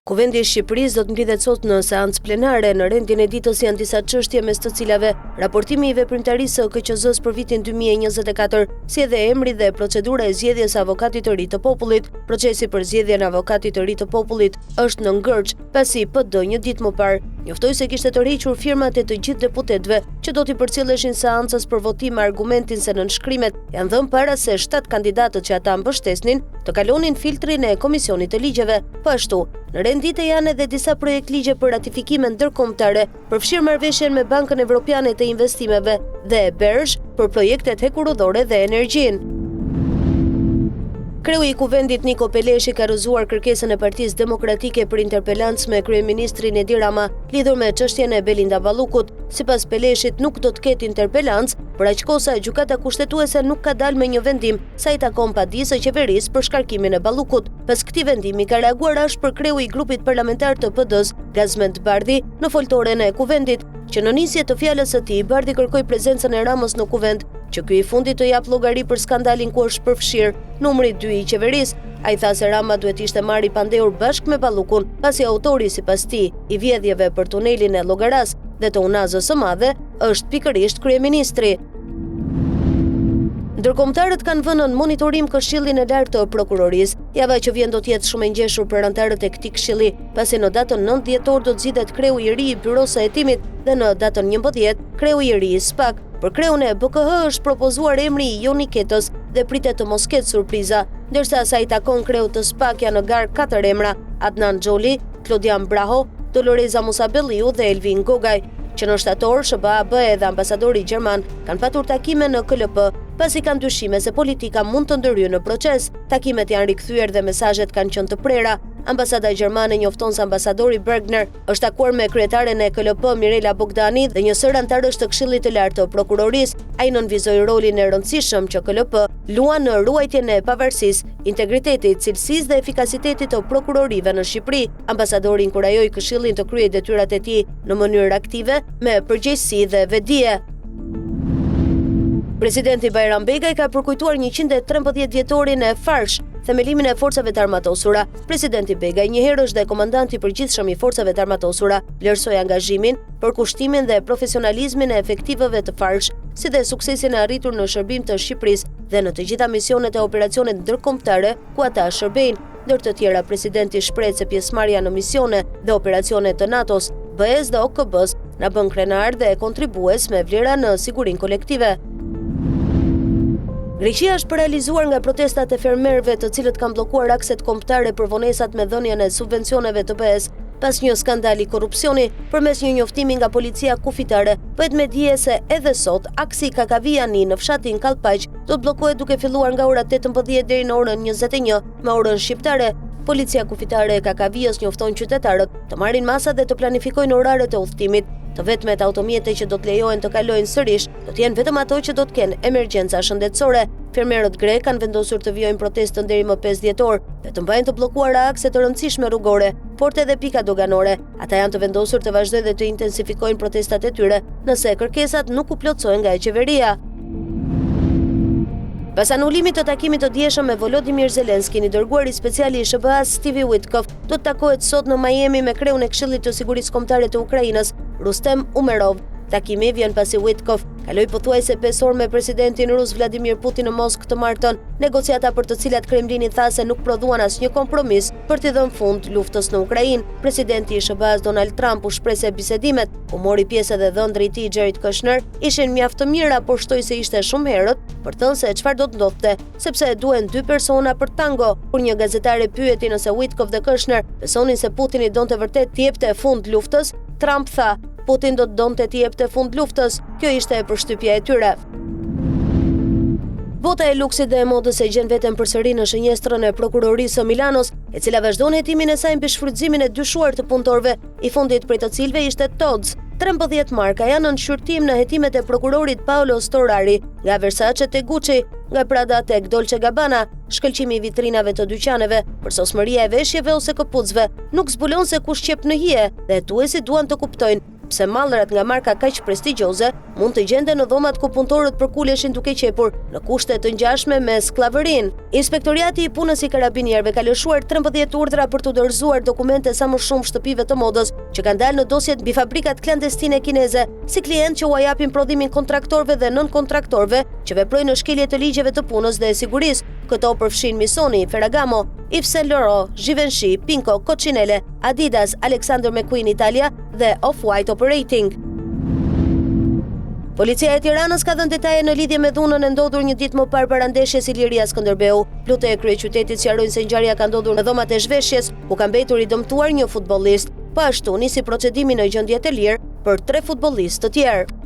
Kuvendi i Shqipërisë do të mblidhet sot në seancë plenare. Në rendin e ditës janë disa çështje mes të cilave raportimi i veprimtarisë së KQZ-s për vitin 2024, si edhe emri dhe procedura e zgjedhjes së avokatit të ri të popullit. Procesi për zgjedhjen e avokatit të ri të popullit është në ngërç, pasi PD një ditë më parë njoftoi se kishte tërhequr firmat e të gjithë deputetëve që do t'i përcjelleshin seancës për votim me argumentin se nënshkrimet janë dhënë para se 7 kandidatët që ata mbështesnin të kalonin filtrin e Komisionit të Ligjeve. Po ashtu, në rendite janë edhe disa projekt ligje për ratifikime ndërkombëtare, përfshirë marrëveshjen me Bankën Evropiane të Investimeve dhe BERJ për projektet hekurudhore dhe energjinë. Kreu i Kuvendit Niko Peleshi ka rrëzuar kërkesën e Partisë Demokratike për interpelancë me kryeministrin Edi Rama lidhur me çështjen e Belinda Ballukut. Sipas Peleshit nuk do të ketë interpelancë, për aq kohë sa gjykata kushtetuese nuk ka dalë me një vendim sa i takon padisë së qeverisë për shkarkimin e Ballukut. Pas këtij vendimi ka reaguar për kreu i grupit parlamentar të PD-s, Gazmend Bardhi, në foltoren e Kuvendit, që në nisje të fjalës së tij Bardhi kërkoi prezencën e Ramës në Kuvend, që ky i fundit të jap llogari për skandalin ku është përfshirë numri 2 i qeverisë. Ai tha se Rama duhet ishte marrë pandehur bashkë me Ballukun, pasi autori sipas tij i vjedhjeve për tunelin e Llogaras dhe të unazës së madhe është pikërisht kryeministri. Ndërkombëtarët kanë vënë në monitorim Këshillin e Lartë të Prokurorisë. Java që vjen do të jetë shumë e ngjeshur për anëtarët e këtij këshilli, pasi në datën 9 dhjetor do të zgjidhet kreu i ri i Byros së Hetimit dhe në datën 11 kreu i ri i SPAK. Për kreun e BKH është propozuar emri i Joni Ketës dhe pritet të mos ketë surpriza, ndërsa sa i takon kreut të SPAK janë në garë 4 emra: Adnan Xholi, Klodian Braho, Doloreza Musabelliu dhe Elvin Gogaj, që në shtator SBA-B dhe ambasadori gjerman kanë patur takime në KLP, pasi kanë dyshime se politika mund të ndërhyjë në proces. Takimet janë rikthyer dhe mesazhet kanë qenë të prera. Ambasada gjermane njofton se ambasadori Bergner është takuar me kryetaren e KLP Mirela Bogdani dhe një sër anëtarësh të Këshillit të Lartë të Prokurorisë. Ai nënvizoi rolin e rëndësishëm që KLP luan në ruajtjen e pavarësisë, integritetit, cilësisë dhe efikasitetit të prokurorive në Shqipëri. Ambasadori inkurajoi Këshillin të kryejë detyrat e tij në mënyrë aktive, me përgjegjësi dhe vetdije. Presidenti Bajram Begaj ka përkujtuar 113 vjetorin e Farsh, themelimin e forcave të armatosura. Presidenti Begaj, një herë është dhe komandanti i përgjithshëm i forcave të armatosura, vlerësoi angazhimin, përkushtimin dhe profesionalizmin e efektivëve të Farsh, si dhe suksesin e arritur në shërbim të Shqipërisë dhe në të gjitha misionet e operacionet ndërkombëtare ku ata shërbejnë. Ndër të tjera, presidenti shpreh se pjesëmarrja në misione dhe operacione të NATO-s, BE-s dhe OKB-s na bën krenar dhe kontribues me vlera në sigurinë kolektive. Greqia është paralizuar nga protestat e fermerëve, të cilët kanë bllokuar akset kombëtare për vonesat me dhënien e subvencioneve të BE-s. Pas një skandali korrupsioni, përmes një njoftimi nga policia kufitare, bëhet me dije se edhe sot aksi Kakaviani në fshatin Kallpaq do të bllokohet duke filluar nga ora 18 deri në orën 21 me orën shqiptare. Policia kufitare e Kakavias njofton qytetarët të marrin masa dhe të planifikojnë oraret e udhëtimit. Të vetmet automjete që do të lejohen të kalojnë sërish do të jenë vetëm ato që do të kenë emergjenca shëndetësore. Fermerët grek kanë vendosur të vijojnë protestën deri më 5 dhjetor dhe të mbajnë të bllokuara akse të rëndësishme rrugore, porte dhe pika doganore. Ata janë të vendosur të vazhdojnë dhe të intensifikojnë protestat e tyre nëse kërkesat nuk u plotësojnë nga qeveria. Pas anulimit të takimit të dieshëm me Volodymyr Zelenski, i dërguari special i SBA-s Steve Witkoff do të takohet sot në Miami me kreun e Këshillit të Sigurisë Kombëtare të Ukrainës, Rustem Umerov. Takimi vjen pasi Witkoff kaloi pothuajse 5 orë me presidentin rus Vladimir Putin në Moskë të martën, negociata për të cilat Kremlini tha se nuk prodhuan asnjë kompromis për t'i dhënë fund luftës në Ukrainë. Presidenti i SBA-s Donald Trump u shpreh se bisedimet ku mori pjesë edhe dhëndri i tij Jared Kushner ishin mjaft të mira, por shtoi se ishte shumë herët për të thënë se çfarë do të ndodhte, sepse duhen 2 persona për tango. Kur një gazetare pyeti nëse Witkoff dhe Kushner besonin se Putini donte vërtet t'i jepte fund luftës, Trump tha: Putin do të donte t'i jepte fund luftës. Kjo ishte e përshtypja e tyre. Bota e luksit dhe e modës e gjen veten përsëri në shënjestrën e prokurorisë së Milanos, e cila vazhdon hetimin e saj mbi shfrytëzimin e dyshuar të punëtorëve, i fundit prej të cilëve ishte Tod's. 13 marka janë në shqyrtim në hetimet e prokurorit Paolo Storari, nga Versace te Gucci, nga Prada tek Dolce Gabbana. Shkëlqimi i vitrinave të dyqaneve, për sosmëria e veshjeve ose këpucëve, nuk zbulon se kush qep në hije dhe hetuesit duan të kuptojnë pse mallrat nga marka kaq prestigjioze mund të gjenden në dhomat ku punëtorët përkuleshin duke qepur në kushte të ngjashme me skllavërinë. Inspektoriati i punës i karabinierëve ka lëshuar 13 urdhra për të dorëzuar dokumente sa më shumë shtëpive të modës që kanë dalë në dosjet mbi fabrikat klandestine kineze, si klient që u japin prodhimin kontraktorëve dhe nën-kontraktorëve që veprojnë në shkelje të ligjeve të punës dhe sigurisë. Këto përfshin Missoni, Ferragamo, Yves Saint Laurent, Givenchy, Pinko, Coccinelle, Adidas, Alexander McQueen Italia dhe Off-White Operating. Policia e Tiranës ka dhënë detaje në lidhje me dhunën e ndodhur një ditë më parë para ndeshjes Iliria Skënderbeu. Plute e kryeqytetit sqarojnë se ngjarja ka ndodhur në dhomat e zhveshjes, ku ka mbetur i dëmtuar një futbollist. Po ashtu nisi procedimi në gjendje të lirë për 3 futbollistë të tjerë.